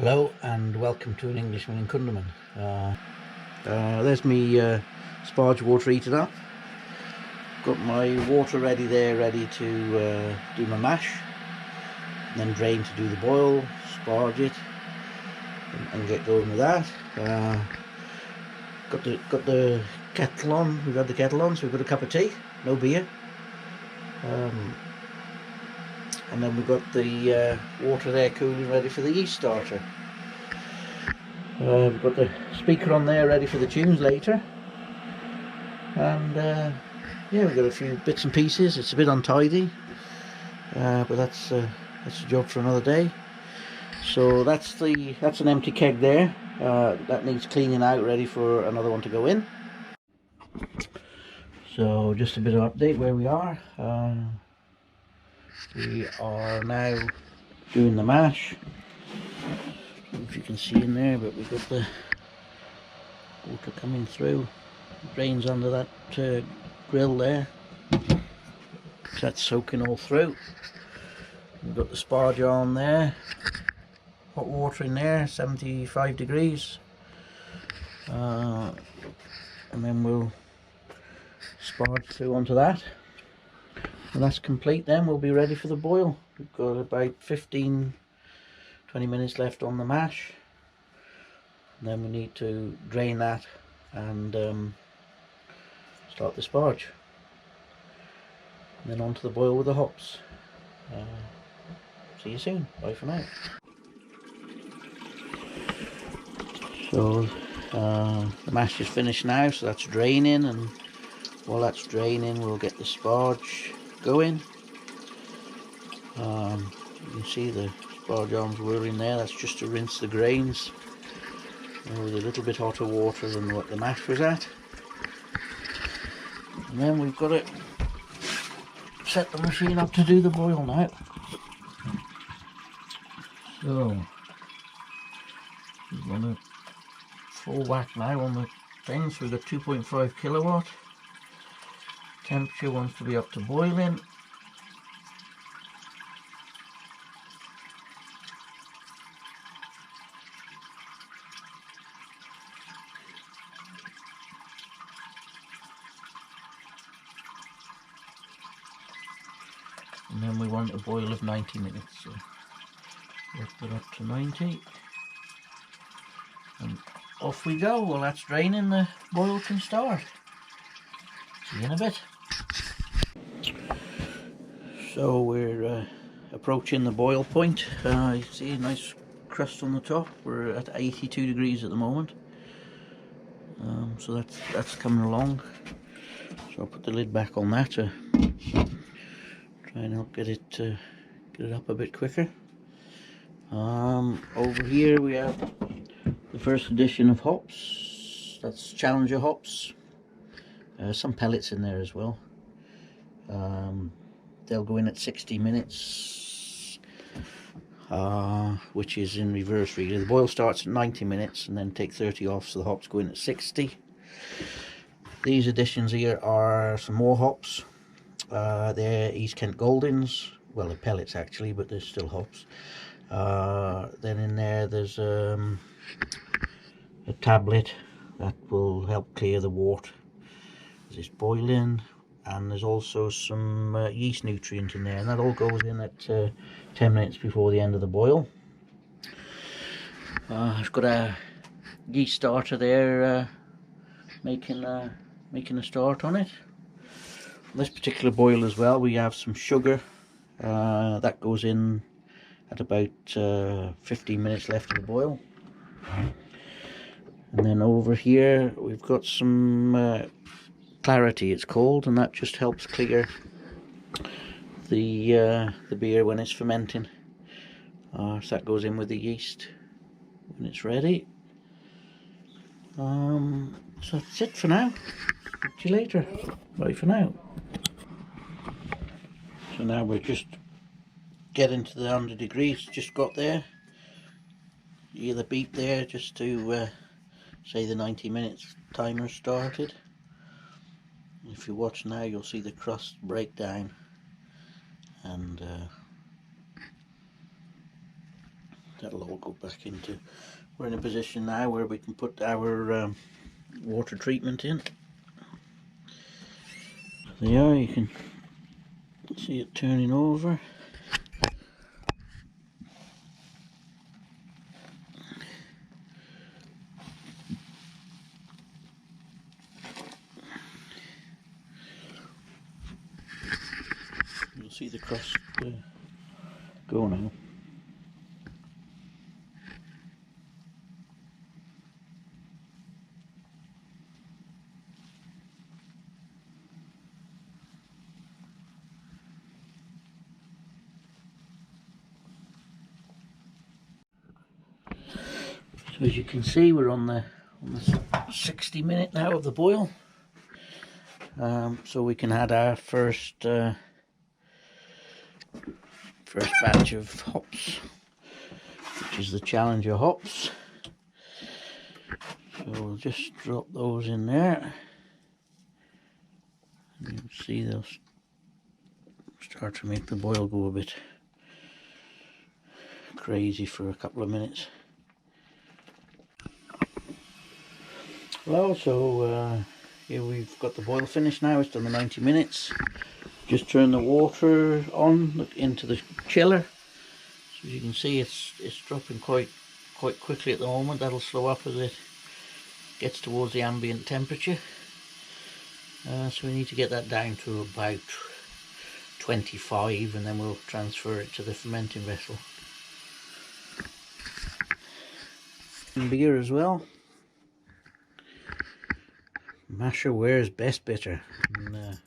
Hello and welcome to an Englishman in Cunderman. There's me sparge water heated up. Got my water ready there, ready to do my mash, and then drain to do the boil, sparge it, and get going with that. Got the kettle on. We've had the kettle on, so we've got a cup of tea, no beer. And then we've got the water there cooling, ready for the yeast starter. We've got the speaker on there ready for the tunes later, and yeah, we've got a few bits and pieces. It's a bit untidy, but that's a job for another day. So that's an empty keg there. That needs cleaning out, ready for another one to go in. So just a bit of update where we are. We are now doing the mash. I don't know if you can see in there, but we've got the water coming through. It drains under that grill there. So that's soaking all through. We've got the sparge on there. Hot water in there, 75 degrees. And then we'll sparge through onto that. When that's complete, then we'll be ready for the boil. We've got about 15-20 minutes left on the mash, and then we need to drain that and start the sparge, and then on to the boil with the hops. See you soon. Bye for now. So the mash is finished now, so that's draining, and while that's draining we'll get the sparge going. You can see the sparge arms whirling there. That's just to rinse the grains with a little bit hotter water than what the mash was at. And then we've got to set the machine up to do the boil now. So we're going to full whack now on the thing. So we've got 2.5 kilowatt. Temperature wants to be up to boiling. And then we want a boil of 90 minutes, so let's put up to 90. And off we go. Well, that's draining, the boil can start. See you in a bit. So we're approaching the boil point. You see a nice crust on the top. We're at 82 degrees at the moment. So that's coming along. So I'll put the lid back on that to try and help get it up a bit quicker. Over here we have the first edition of hops. That's Challenger hops. Some pellets in there as well. They'll go in at 60 minutes, which is in reverse really. The boil starts at 90 minutes and then take 30 off, so the hops go in at 60. These additions here are some more hops. They're East Kent Goldings. Well, they're pellets actually, but they're still hops. Then in there's a tablet that will help clear the wort as it's boiling, and there's also some yeast nutrient in there, and that all goes in at 10 minutes before the end of the boil. I've got a yeast starter there making a start on it. On this particular boil as well, we have some sugar that goes in at about 15 minutes left of the boil. And then over here we've got some clarity, it's called, and that just helps clear the beer when it's fermenting. So that goes in with the yeast when it's ready. So that's it for now. See you later. Bye for now. So now we're just getting to the 100 degrees. Just got there. You hear the beep there, just to say the 90 minutes timer started. If you watch now, you'll see the crust break down, and That'll all go back into. We're in a position now where we can put our water treatment in. There you are, you can see it turning over. You'll see the crust go now. So as you can see, we're on the 60 minute now of the boil. So we can add our first batch of hops, which is the Challenger hops. So we'll just drop those in there. And you'll see they'll start to make the boil go a bit crazy for a couple of minutes. Well, so here we've got the boil finished now. It's done the 90 minutes. Just turn the water on into the chiller. So as you can see, it's dropping quite quickly at the moment. That'll slow up as it gets towards the ambient temperature. So we need to get that down to about 25, and then we'll transfer it to the fermenting vessel. And beer as well. Masher wears best bitter. And,